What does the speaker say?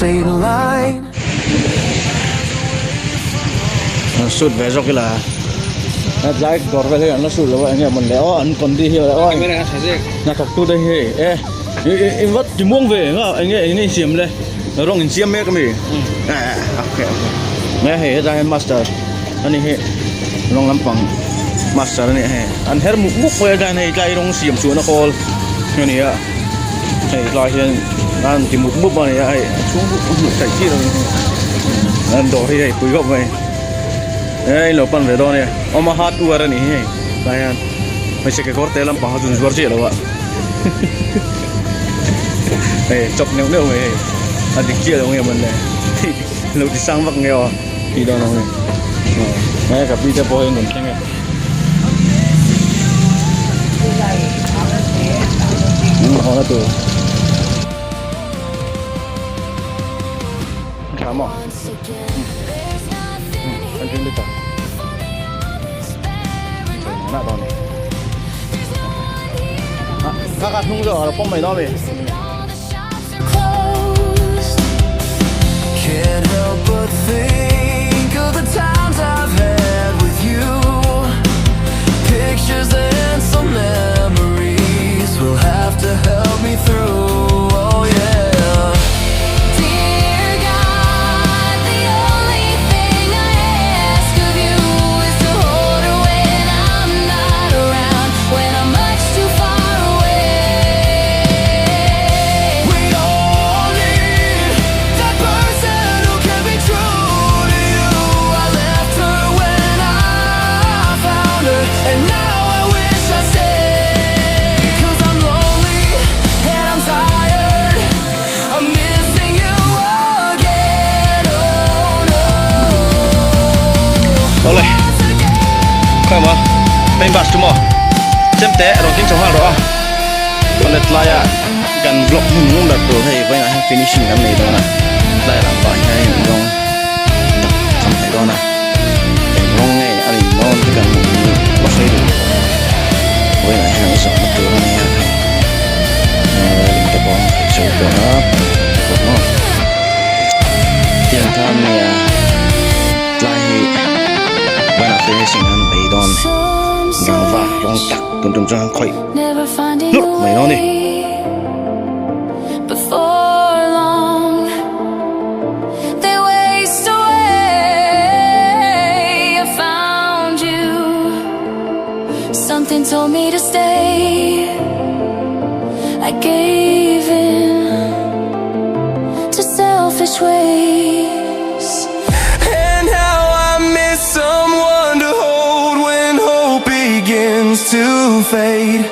stayed in line. Shoot về rồi cái là trái cọt về đây nó shoot là vậy nghe mình léo anh còn đi hiểu là nhà thọc tu đây hè em vắt chỉ muông về ngờ anh nghe xiêm đây nó rong xiêm mấy cái gì ok nghe hè ra master anh ấy rong làm bằng master này hè anh hết múc về đây này trái rong xiêm xuống nó col như này à này lại hiện anh chỉ múc vào này ai xuống múc chạy chi rồi anh đổ thì này cúi gọng vậy lo pan về đó này mà hát u ra này đây anh mấy cái corte làm bao nhiêu giờ rồi vậy chọc nêu nêu vậy anh đi kia rồi nghe mình này lúc đi sang bắc nghèo đi đâu nào này gặp đi cho bố em còn nghe họ là từ cảm ơn anh chuyên đi tập nè đó này các bạn không rõ là phong mày đó về Can't help but think of the times I've had with you. Pictures and some memories will have to help me through. Oh yeah. Dear God, the only thing I ask of you is to hold her when I'm not around, when I'm much too far away. We all need that person who can be true to you. I left her when I found her, and now I wish I stayed. 'Cause I'm lonely and I'm tired, I'm missing you again. Oh no. đâu này khỏe mà bên bát chúng mò xem té rồi tiếng trong hàng đó còn lật lại à gần vlog muốn đặt đồ hay với lại finishing cái này đó nè lại làm bài hay không làm phải đó nè ngon ngay anh ngon cái cần một xây được với lại hàng sống mất cửa này đừng tập bóng sâu đó nó tiền tham này lại với lại finishing anh bị đòn găng vả long tắc tuần tuần trang khỏe lúc mày nó đi Before long, they waste away. I found you. Something told me to stay. I gave in to selfish ways. And how I miss someone to hold when hope begins to fade.